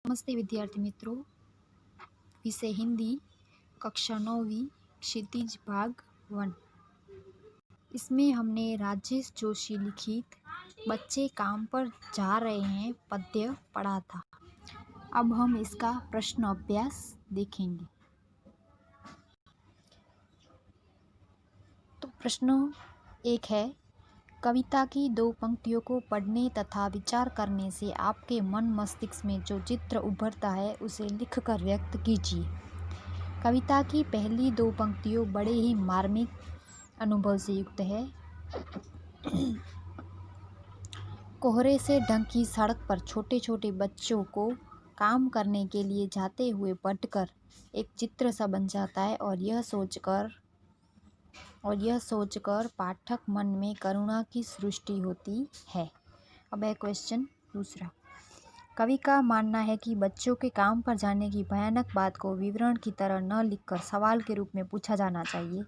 नमस्ते विद्यार्थी मित्रों। विषय हिंदी, कक्षा 9वीं, क्षितिज भाग 1। इसमें हमने राजेश जोशी लिखित बच्चे काम पर जा रहे हैं पद्य पढ़ा था। अब हम इसका प्रश्न अभ्यास देखेंगे। तो प्रश्न 1 है, कविता की 2 पंक्तियों को पढ़ने तथा विचार करने से आपके मन मस्तिष्क में जो चित्र उभरता है उसे लिखकर व्यक्त कीजिए। कविता की पहली 2 पंक्तियों बड़े ही मार्मिक अनुभव से युक्त है। कोहरे से ढकी सड़क पर छोटे छोटे बच्चों को काम करने के लिए जाते हुए पढ़कर एक चित्र सा बन जाता है और यह सोचकर पाठक मन में करुणा की सृष्टि होती है। अब है क्वेश्चन दूसरा। कवि का मानना है कि बच्चों के काम पर जाने की भयानक बात को विवरण की तरह न लिखकर सवाल के रूप में पूछा जाना चाहिए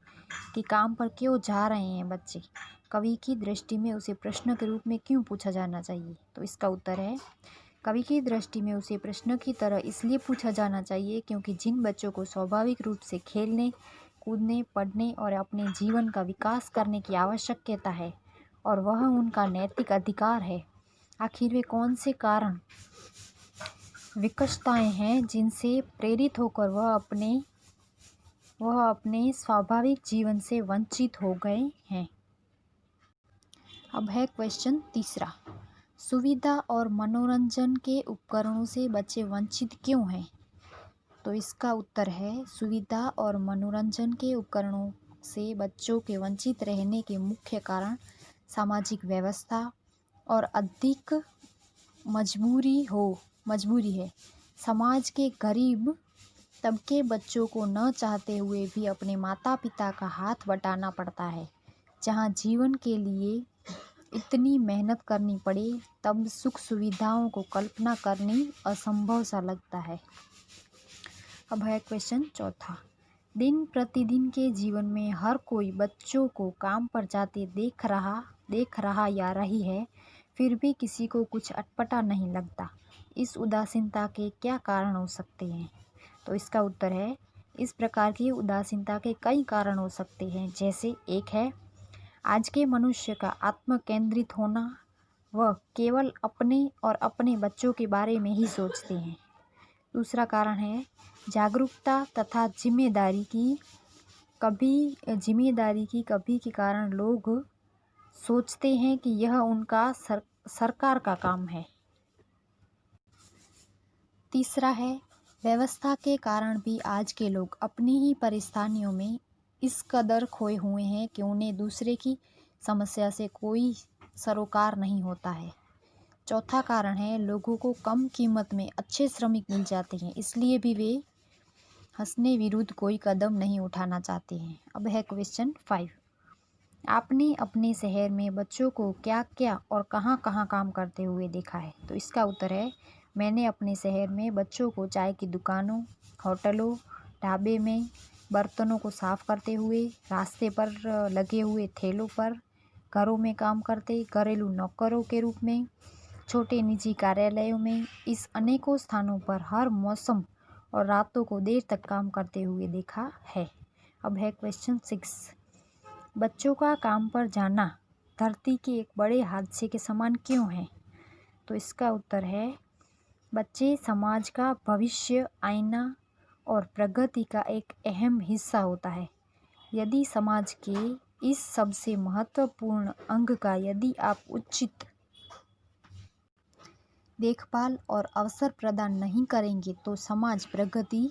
कि काम पर क्यों जा रहे हैं बच्चे। कवि की दृष्टि में उसे प्रश्न के रूप में क्यों पूछा जाना चाहिए? तो इसका उत्तर है, कवि की दृष्टि में उसे प्रश्न की तरह इसलिए पूछा जाना चाहिए क्योंकि जिन बच्चों को स्वाभाविक रूप से खेलने, कूदने, पढ़ने और अपने जीवन का विकास करने की आवश्यकता है और वह उनका नैतिक अधिकार है, आखिर वे कौन से कारण विकसताएं हैं जिनसे प्रेरित होकर वह अपने स्वाभाविक जीवन से वंचित हो गए हैं। अब है क्वेश्चन तीसरा। सुविधा और मनोरंजन के उपकरणों से बच्चे वंचित क्यों हैं? तो इसका उत्तर है, सुविधा और मनोरंजन के उपकरणों से बच्चों के वंचित रहने के मुख्य कारण सामाजिक व्यवस्था और अधिक मजबूरी है। समाज के गरीब तबके बच्चों को न चाहते हुए भी अपने माता पिता का हाथ बटाना पड़ता है। जहाँ जीवन के लिए इतनी मेहनत करनी पड़े तब सुख सुविधाओं को कल्पना करनी असंभव सा लगता है। अब है क्वेश्चन चौथा। दिन प्रतिदिन के जीवन में हर कोई बच्चों को काम पर जाते देख रहा या रही है, फिर भी किसी को कुछ अटपटा नहीं लगता। इस उदासीनता के क्या कारण हो सकते हैं? तो इसका उत्तर है, इस प्रकार की उदासीनता के कई कारण हो सकते हैं। जैसे एक है, आज के मनुष्य का आत्म केंद्रित होना, वह केवल अपने और अपने बच्चों के बारे में ही सोचते हैं। दूसरा कारण है, जागरूकता तथा जिम्मेदारी की कभी के कारण लोग सोचते हैं कि यह उनका सरकार का काम है। तीसरा है, व्यवस्था के कारण भी आज के लोग अपनी ही परिस्थितियों में इस कदर खोए हुए हैं कि उन्हें दूसरे की समस्या से कोई सरोकार नहीं होता है। चौथा कारण है, लोगों को कम कीमत में अच्छे श्रमिक मिल जाते हैं, इसलिए भी वे हंसने विरुद्ध कोई कदम नहीं उठाना चाहते हैं। अब है क्वेश्चन 5। आपने अपने शहर में बच्चों को क्या क्या और कहाँ कहाँ काम करते हुए देखा है? तो इसका उत्तर है, मैंने अपने शहर में बच्चों को चाय की दुकानों, होटलों, ढाबे में बर्तनों को साफ करते हुए, रास्ते पर लगे हुए ठेलों पर, घरों में काम करते घरेलू नौकरों के रूप में, छोटे निजी कार्यालयों में, इस अनेकों स्थानों पर हर मौसम और रातों को देर तक काम करते हुए देखा है। अब है क्वेश्चन 6। बच्चों का काम पर जाना धरती के एक बड़े हादसे के समान क्यों है? तो इसका उत्तर है, बच्चे समाज का भविष्य, आईना और प्रगति का एक अहम हिस्सा होता है। यदि समाज के इस सबसे महत्वपूर्ण अंग का यदि आप उचित देखभाल और अवसर प्रदान नहीं करेंगे तो समाज प्रगति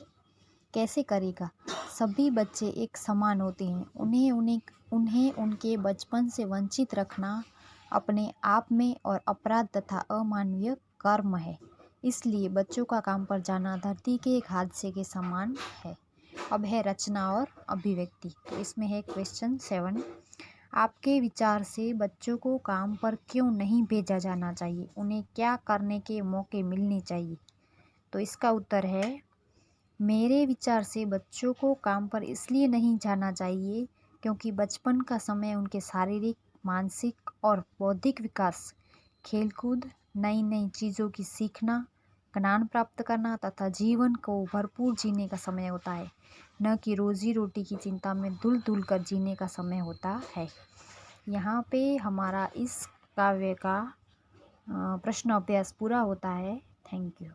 कैसे करेगा? सभी बच्चे एक समान होते हैं। उन्हें उनके बचपन से वंचित रखना अपने आप में और अपराध तथा अमानवीय कर्म है। इसलिए बच्चों का काम पर जाना धरती के एक हादसे के समान है। अब है रचना और अभिव्यक्ति। तो इसमें है क्वेश्चन 7। आपके विचार से बच्चों को काम पर क्यों नहीं भेजा जाना चाहिए? उन्हें क्या करने के मौके मिलने चाहिए? तो इसका उत्तर है, मेरे विचार से बच्चों को काम पर इसलिए नहीं जाना चाहिए क्योंकि बचपन का समय उनके शारीरिक, मानसिक और बौद्धिक विकास, खेलकूद, नई नई चीज़ों की सीखना, ज्ञान प्राप्त करना तथा जीवन को भरपूर जीने का समय होता है, न कि रोजी रोटी की चिंता में धुल धुल कर जीने का समय होता है। यहाँ पे हमारा इस काव्य का प्रश्न अभ्यास पूरा होता है। Thank you.